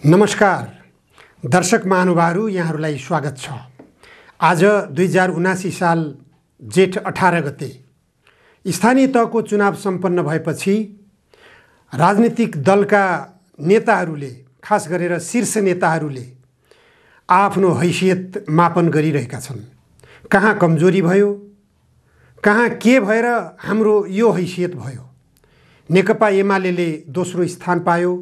नमस्कार दर्शक महानुभावहरु, यहाँहरुलाई स्वागत छ। आज 2079 साल जेठ 18 गते स्थानीय तहको चुनाव सम्पन्न भएपछि राजनीतिक दलका नेताहरूले, खास गरेर शीर्ष नेताहरूले आफ्नो हैसियत मापन गरिरहेका छन्। कहाँ कमजोरी भयो, कहाँ के भएर हाम्रो यो हैसियत भयो। नेकपा एमालेले दोस्रो स्थान पायो,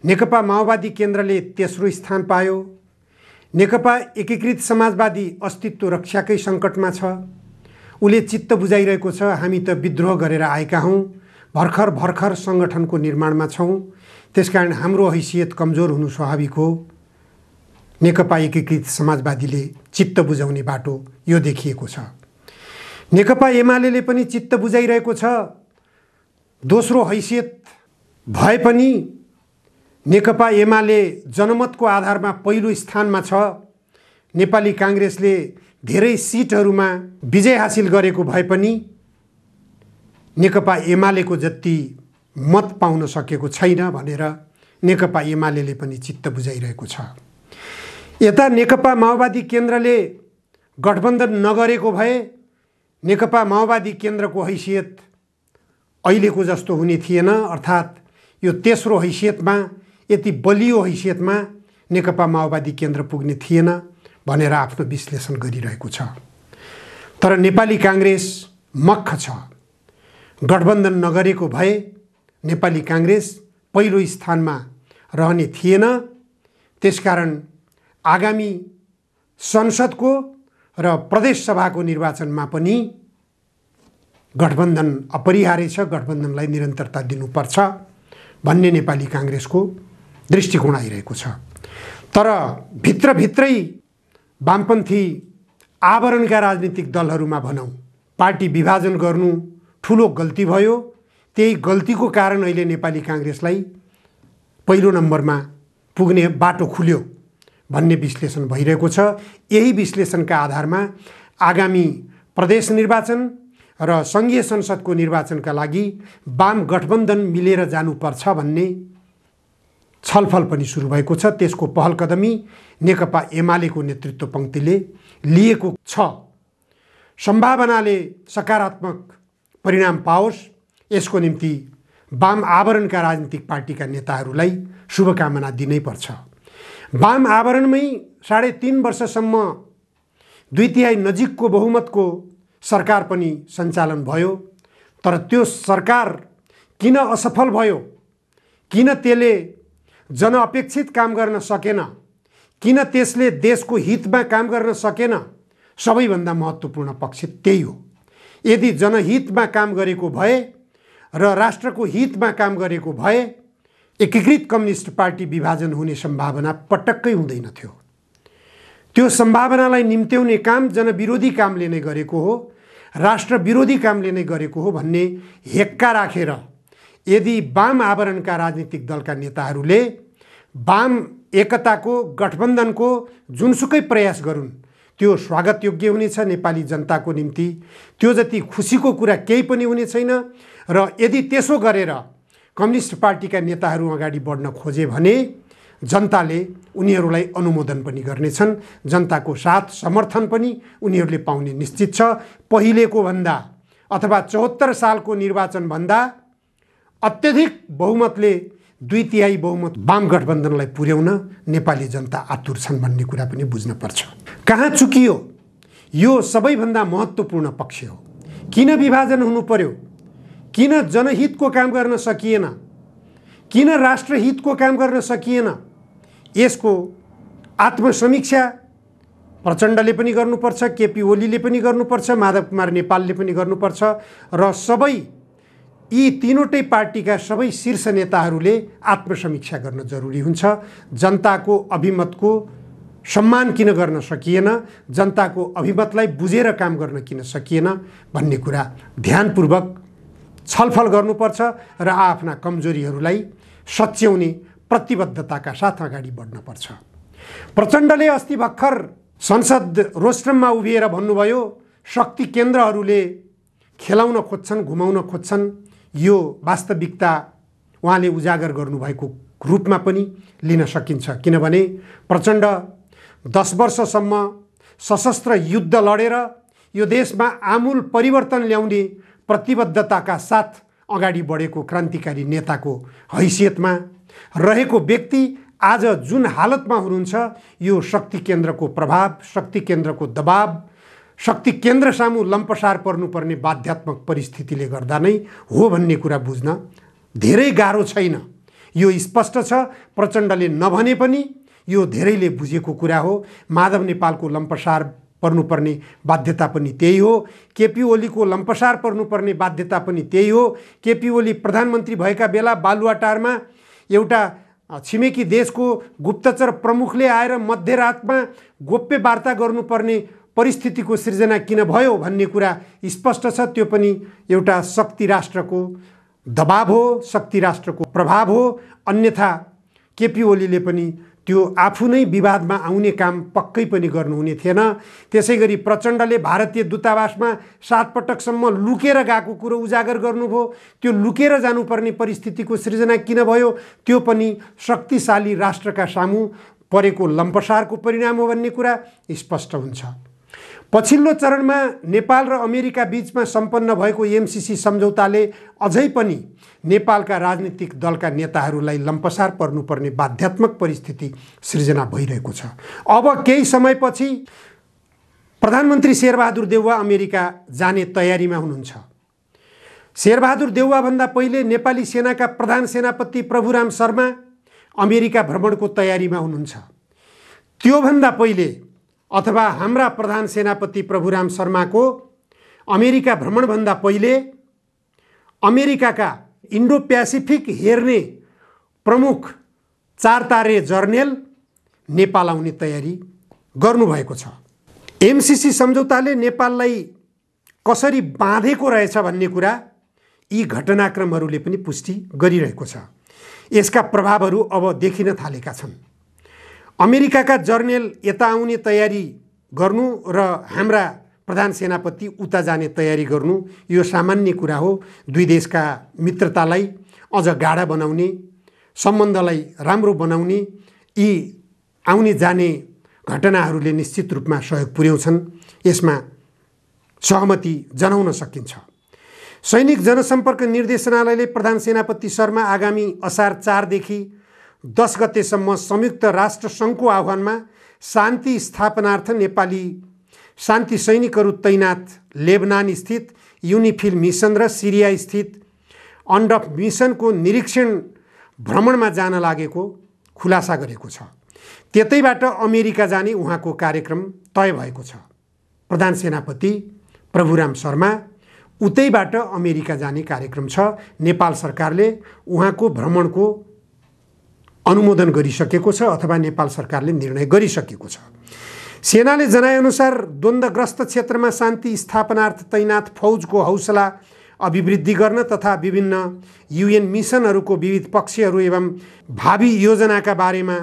नेकपा माओवादी केन्द्रले तेस्रो स्थान पायो, नेकपा एकीकृत समाजवादी अस्तित्व रक्षाकै सङ्कटमा छ। उले चित्त बुझाइरहेको छ, हामी त विद्रोह गरेर आएका हौं, भर्खर भर्खर संगठनको निर्माणमा छौं, त्यसकारण हाम्रो हैसियत कमजोर हुनु स्वाभाविक हो। नेकपा एकीकृत समाजवादीले चित्त बुझाउने बाटो यो देखिएको छ। नेकपा एमालेले पनि चित्त बुझाइरहेको छ। दोस्रो हैसियत भए पनि नेकपा एमाले जनमतको आधारमा पहिलो स्थानमा छ। नेपाली कांग्रेसले धेरै सिटहरुमा विजय हासिल गरेको भए पनि नेकपा एमालेको जति मत पाउन सकेको छैन भनेर नेकपा एमालेले पनि चित्त बुझाइरहेको छ। यता नेकपा माओवादी केन्द्रले गठबन्धन नगरेको भए नेकपा माओवादी केन्द्रको हैसियत अहिलेको जस्तो हुने थिएन, अर्थात् यो तेस्रो हैसियतमा, यति बलियो हैसियतमा नेकपा माओवादी केन्द्र पुग्ने थिएन भनेर आफ्नो विश्लेषण गरिरहेको छ। तर नेपाली कांग्रेस मक्ख छ। गठबन्धन नगरेको भए नेपाली कांग्रेस पहिलो स्थानमा रहने थिएन। त्यसकारण आगामी संसदको र प्रदेश सभाको निर्वाचनमा पनि गठबन्धन अपरिहार्य छ, गठबन्धनलाई निरन्तरता दिनुपर्छ भन्ने नेपाली कांग्रेसको दृष्टिकोण आइरहेको छ। तर भित्रभित्रै वामपन्थी आवरणका राजनीतिक दलहरुमा भनौं पार्टी विभाजन गर्नु ठूलो गल्ती भयो। त्यही गल्तीको कारण अहिले नेपाली कांग्रेसलाई पहिलो नम्बरमा पुग्ने बाटो खुल्यो भन्ने विश्लेषण भइरहेको छ। यही विश्लेषणका आधारमा आगामी प्रदेश निर्वाचन र संघीय संसदको निर्वाचनका लागि वाम गठबन्धन मिलेर जानुपर्छ भन्ने छलफल पनि सुरु भएको छ। त्यसको पहल कदमी नेकपा एमालेको नेतृत्व पंक्तिले लिएको छ। सम्भावनाले सकारात्मक परिणाम पाओस्, यसको निम्ति वाम आवरणका राजनीतिक पार्टीका नेताहरूलाई शुभकामना दिनै पर्छ। वाम आवरणमै 3.5 वर्षसम्म 2/3 नजिकको बहुमतको सरकार पनि सञ्चालन भयो। तर त्यो सरकार किन असफल भयो, किन त्यसले जनअपेक्षित काम गर्न सकेन, किन त्यसले देशको हितमा काम गर्न सकेन, सबैभन्दा महत्त्वपूर्ण पक्ष त्यही हो। यदि जनहितमा काम गरेको भए र राष्ट्रको हितमा काम गरेको भए एकीकृत कम्युनिस्ट पार्टी विभाजन हुने सम्भावना पटक्कै हुँदैन थियो। त्यो सम्भावनालाई निम्त्याउने काम जनविरोधी कामले नै गरेको हो, राष्ट्र विरोधी कामले नै गरेको हो भन्ने हेक्का राखेर यदि वाम आवरणका राजनीतिक दलका नेताहरूले वाम एकताको गठबन्धनको जुनसुकै प्रयास गरून् त्यो स्वागत योग्य हुनेछ नेपाली जनताको निम्ति। त्यो जति खुसीको कुरा केही पनि हुने छैन। र यदि त्यसो गरेर कम्युनिस्ट पार्टीका नेताहरू अगाडि बढ्न खोजे भने जनताले उनीहरूलाई अनुमोदन पनि गर्नेछन्। जनताको साथ समर्थन पनि उनीहरूले पाउने निश्चित छ। पहिलेको भन्दा अथवा 74 सालको निर्वाचन भन्दा अत्यधिक बहुमतले 2/3 बहुमत वाम गठबन्धनलाई पुर्याउन नेपाली जनता आतुर छन् भन्ने कुरा पनि बुझ्न पर्छ। कहाँ चुकियो, यो सबैभन्दा महत्त्वपूर्ण पक्ष हो। किन विभाजन हुनु पर्यो, किन जनहितको काम गर्न सकिएन, किन राष्ट्रहितको काम गर्न सकिएन, यसको आत्मसमीक्षा प्रचण्डले पनि गर्नुपर्छ, केपी ओलीले पनि गर्नुपर्छ, माधव कुमार नेपालले पनि गर्नुपर्छ र सबै यी तीनवटै पार्टीका सबै शीर्ष नेताहरूले आत्मसमीक्षा गर्न जरुरी हुन्छ। जनताको अभिमतको सम्मान किन गर्न सकिएन, जनताको अभिमतलाई बुझेर काम गर्न किन सकिएन भन्ने कुरा ध्यानपूर्वक छलफल गर्नुपर्छ र आफ्ना कमजोरीहरूलाई सच्याउने प्रतिबद्धताका साथ अगाडि बढ्न पर्छ। प्रचण्डले अस्ति भर्खर संसद रोस्ट्रममा उभिएर भन्नुभयो शक्ति केन्द्रहरूले खेलाउन खोज्छन्, घुमाउन खोज्छन्। यो वास्तविकता उहाँले उजागर गर्नुभएको रूपमा पनि लिन सकिन्छ। किनभने प्रचण्ड 10 वर्षसम्म सशस्त्र युद्ध लडेर यो देशमा आमूल परिवर्तन ल्याउने प्रतिबद्धताका साथ अगाडि बढेको क्रान्तिकारी नेताको हैसियतमा रहेको व्यक्ति आज जुन हालतमा हुनुहुन्छ, यो शक्ति केन्द्रको प्रभाव, शक्ति केन्द्रको दबाव, शक्ति केन्द्र सामु लम्पसार पर्नुपर्ने बाध्यात्मक परिस्थितिले गर्दा नै हो भन्ने कुरा बुझ्न धेरै गाह्रो छैन। यो स्पष्ट छ। प्रचण्डले नभने पनि यो धेरैले बुझेको कुरा हो। माधव नेपालको लम्पसार पर्नुपर्ने बाध्यता पनि त्यही हो। केपी ओलीको लम्पसार पर्नुपर्ने बाध्यता पनि त्यही हो। केपी ओली प्रधानमन्त्री भएका बेला बालुवाटारमा एउटा छिमेकी देशको गुप्तचर प्रमुखले आएर मध्यरातमा गोप्य वार्ता गर्नुपर्ने परिस्थितिको सृजना किन भयो भन्ने कुरा स्पष्ट छ। त्यो पनि एउटा शक्ति राष्ट्रको दबाव हो, शक्ति राष्ट्रको प्रभाव हो। अन्यथा केपी ओलीले पनि त्यो आफू नै विवादमा आउने काम पक्कै पनि गर्नुहुने थिएन। त्यसैगरी प्रचण्डले भारतीय दूतावासमा 7 पटकसम्म लुकेर गएको कुरो उजागर गर्नुभयो। त्यो लुकेर जानुपर्ने परिस्थितिको सृजना किन भयो, त्यो पनि शक्तिशाली राष्ट्रका सामु परेको लम्पसारको परिणाम हो भन्ने कुरा स्पष्ट हुन्छ। पछिल्लो चरणमा नेपाल र अमेरिका बीचमा सम्पन्न भएको एमसीसी सम्झौताले अझै पनि नेपालका राजनीतिक दलका नेताहरूलाई लम्पसार पर्नुपर्ने बाध्यात्मक परिस्थिति सृजना भइरहेको छ। अब केही समयपछि प्रधानमन्त्री शेरबहादुर देउवा अमेरिका जाने तयारीमा हुनुहुन्छ। शेरबहादुर देउवाभन्दा पहिले नेपाली सेनाका प्रधान सेनापति प्रभुराम शर्मा अमेरिका भ्रमणको तयारीमा हुनुहुन्छ। त्योभन्दा पहिले अथवा हाम्रा प्रधान सेनापति प्रभुराम शर्माको अमेरिका भ्रमणभन्दा पहिले अमेरिकाका इन्डो प्यासिफिक हेर्ने प्रमुख 4 तारे जर्नेल नेपाल आउने तयारी गर्नुभएको छ। एमसीसी सम्झौताले नेपाललाई कसरी बाँधेको रहेछ भन्ने कुरा यी घटनाक्रमहरूले पनि पुष्टि गरिरहेको छ। यसका प्रभावहरू अब देखिन थालेका छन्। अमेरिकाका जर्नेल यता आउने तयारी गर्नु र हाम्रा प्रधान सेनापति उता जाने तयारी गर्नु यो सामान्य कुरा हो। दुई देशका मित्रतालाई अझ गाढा बनाउने, सम्बन्धलाई राम्रो बनाउने यी आउने जाने घटनाहरूले निश्चित रूपमा सहयोग पुर्याउँछन्। यसमा सहमति जनाउन सकिन्छ। सैनिक जनसम्पर्क निर्देशनालयले प्रधान सेनापति शर्मा आगामी असार 4 देखि 10 गतेसम्म संयुक्त राष्ट्र सङ्घको आह्वानमा शान्ति स्थापनार्थ नेपाली शान्ति सैनिकहरू तैनात लेबनान स्थित युनिफिल मिसन र सिरिया स्थित अन्डफ मिसनको निरीक्षण भ्रमणमा जान लागेको खुलासा गरेको छ। त्यतैबाट अमेरिका जाने उहाँको कार्यक्रम तय भएको छ। प्रधान सेनापति प्रभुराम शर्मा उतैबाट अमेरिका जाने कार्यक्रम छ। नेपाल सरकारले उहाँको भ्रमणको अनुमोदन गरिसकेको छ अथवा नेपाल सरकारले निर्णय गरिसकेको छ। सेनाले जनाएअनुसार द्वन्द्वग्रस्त क्षेत्रमा शान्ति स्थापनार्थ तैनात फौजको हौसला अभिवृद्धि गर्न तथा विभिन्न युएन मिसनहरूको विविध पक्षहरू एवं भावी योजनाका बारेमा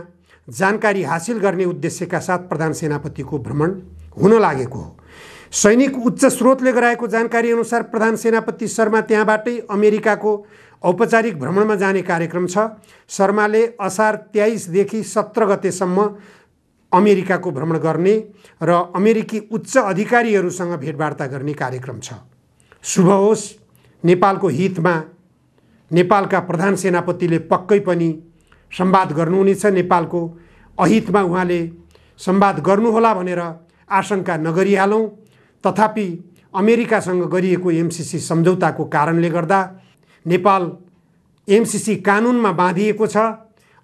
जानकारी हासिल गर्ने उद्देश्यका साथ प्रधान सेनापतिको भ्रमण हुन लागेको हो। सैनिक उच्च स्रोतले गराएको जानकारी अनुसार प्रधान सेनापति शर्मा त्यहाँबाटै अमेरिकाको औपचारिक भ्रमणमा जाने कार्यक्रम छ। शर्माले असार 23 देखि 17 गतेसम्म अमेरिकाको भ्रमण गर्ने र अमेरिकी उच्च अधिकारीहरूसँग भेटवार्ता गर्ने कार्यक्रम छ। शुभ होस्। नेपालको हितमा नेपालका प्रधान सेनापतिले पक्कै पनि संवाद गर्नुहुनेछ। नेपालको अहितमा उहाँले संवाद गर्नुहोला भनेर आशंका नगरिहालौँ। तथापि अमेरिकासँग गरिएको एमसीसी सम्झौताको कारणले गर्दा नेपाल एमसीसी कानुनमा बाँधिएको छ।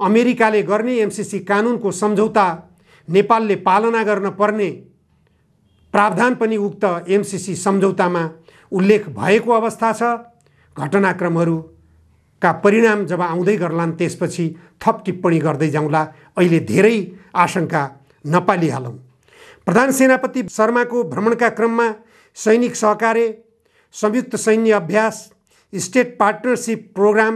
अमेरिकाले गर्ने एमसीसी कानुनको सम्झौता नेपालले पालना गर्न पर्ने प्रावधान पनि उक्त एमसीसी सम्झौतामा उल्लेख भएको अवस्था छ। घटनाक्रमहरूका परिणाम जब आउँदै गर्लान् त्यसपछि थप टिप्पणी गर्दै जाउँला। अहिले धेरै आशंका नपालिहालौँ। प्रधान सेनापति शर्माको भ्रमणका क्रममा सैनिक सहकार्य, संयुक्त सैन्य अभ्यास, स्टेट पार्टनरसिप प्रोग्राम,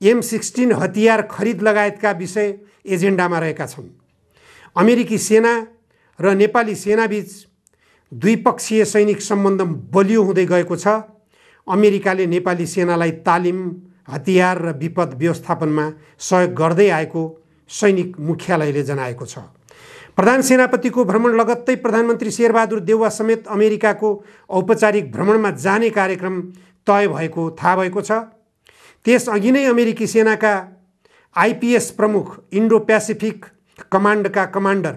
M16 हतियार खरिद लगायतका विषय एजेन्डामा रहेका छन्। अमेरिकी सेना र नेपाली सेनाबीच द्विपक्षीय सैनिक सम्बन्ध बलियो हुँदै गएको छ। अमेरिकाले नेपाली सेनालाई तालिम, हतियार र विपद व्यवस्थापनमा सहयोग गर्दै आएको सैनिक मुख्यालयले जनाएको छ। प्रधान सेनापतिको भ्रमण लगत्तै प्रधानमन्त्री शेरबहादुर देउवा समेत अमेरिकाको औपचारिक भ्रमणमा जाने कार्यक्रम तय भएको थाहा भएको छ। त्यसअघि नै अमेरिकी सेनाका आइपिएस प्रमुख इन्डो प्यासिफिक कमान्डका कमान्डर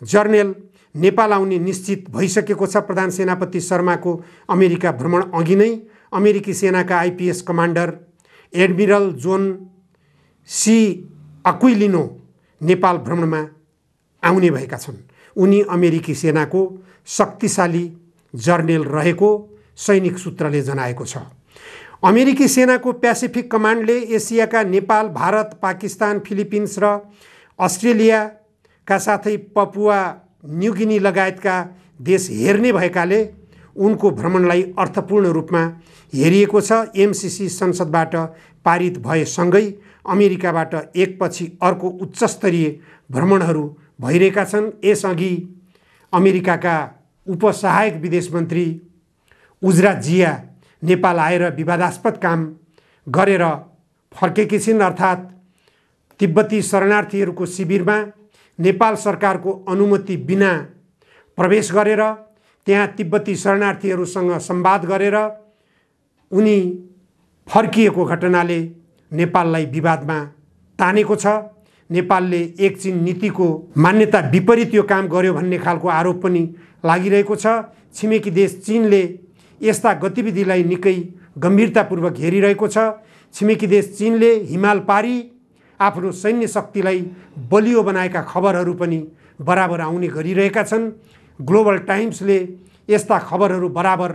जर्नेल नेपाल आउने निश्चित भइसकेको छ। प्रधान सेनापति शर्माको अमेरिका भ्रमण अघि नै अमेरिकी सेनाका IPS commander admiral John C Aquilino Nepal भ्रमणमा आउने भएका छन्। उनी अमेरिकी सेनाको शक्तिशाली जर्नेल रहेको सैनिक सूत्रले जनाएको छ। अमेरिकी सेनाको प्यासिफिक कमान्डले एसियाका नेपाल, भारत, पाकिस्तान, फिलिपिन्स र अस्ट्रेलियाका साथै पपुवा न्युगिनी लगायतका देश हेर्ने भएकाले उनको भ्रमणलाई अर्थपूर्ण रूपमा हेरिएको छ। एमसिसी संसदबाट पारित भएसँगै अमेरिकाबाट एकपछि अर्को उच्चस्तरीय भ्रमणहरू भइरहेका छन्। यसअघि अमेरिकाका उपसहायक विदेश मन्त्री उजरा जिया नेपाल आएर विवादास्पद काम गरेर फर्केकी छिन्। अर्थात् तिब्बती शरणार्थीहरूको शिविरमा नेपाल सरकारको अनुमति बिना प्रवेश गरेर त्यहाँ तिब्बती शरणार्थीहरूसँग संवाद गरेर उनी फर्किएको घटनाले नेपाललाई विवादमा तानेको छ। नेपालले एक चीन नीतिको मान्यता विपरीत यो काम गर्यो भन्ने खालको आरोप पनि लागिरहेको छ। छिमेकी देश चीनले यस्ता गतिविधिलाई निकै गम्भीरतापूर्वक हेरिरहेको छ। छिमेकी देश चीनले हिमाल पारी आफ्नो सैन्य शक्तिलाई बलियो बनाएका खबरहरू पनि बराबर आउने गरिरहेका छन्। ग्लोबल टाइम्सले यस्ता खबरहरू बराबर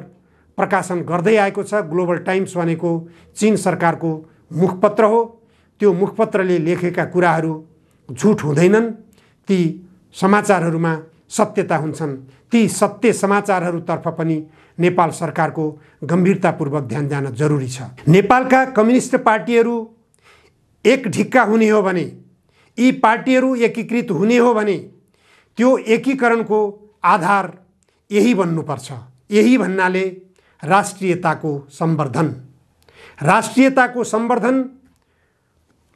प्रकाशन गर्दै आएको छ। ग्लोबल टाइम्स भनेको चीन सरकारको मुखपत्र हो। त्यो मुखपत्रले लेखेका कुराहरू झुट हुँदैनन्। ती समाचारहरूमा सत्यता हुन्छन्। ती सत्य समाचारहरूतर्फ पनि नेपाल सरकारको गम्भीरतापूर्वक ध्यान जान जरुरी छ। नेपालका कम्युनिस्ट पार्टीहरू एक ढिक्का हुने हो भने, यी पार्टीहरू एकीकृत हुने हो भने त्यो एकीकरणको आधार यही बन्नुपर्छ। यही भन्नाले राष्ट्रियताको सम्वर्धन। राष्ट्रियताको सम्वर्धन,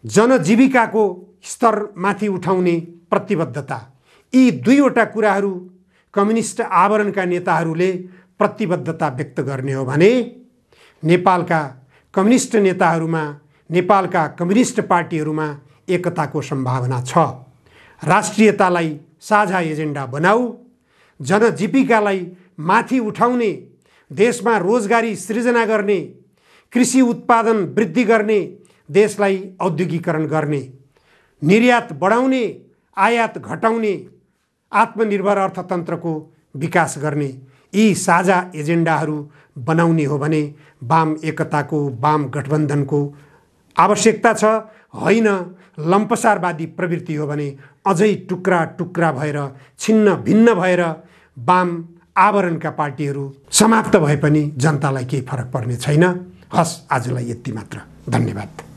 जनजीविकाको स्तर माथि उठाउने प्रतिबद्धता, यी दुईवटा कुराहरू कम्युनिस्ट आवरणका नेताहरूले प्रतिबद्धता व्यक्त गर्ने हो भने नेपालका कम्युनिस्ट नेताहरूमा, नेपालका कम्युनिस्ट पार्टीहरूमा एकताको सम्भावना छ। राष्ट्रियतालाई साझा एजेन्डा बनाऊ, जनजीविकालाई माथि उठाउने, देशमा रोजगारी सृजना गर्ने, कृषि उत्पादन वृद्धि गर्ने, देशलाई औद्योगिकरण गर्ने, निर्यात बढाउने, आयात घटाउने, आत्मनिर्भर अर्थतन्त्रको विकास गर्ने, यी साझा एजेन्डाहरू बनाउने हो भने वाम एकताको, वाम गठबन्धनको आवश्यकता छ। होइन लम्पसारवादी प्रवृत्ति हो भने अझै टुक्रा टुक्रा भएर, छिन्न भिन्न भएर वाम आवरणका पार्टीहरू समाप्त भए पनि जनतालाई केही फरक पर्ने छैन। हस्, आजलाई यति मात्र। धन्यवाद।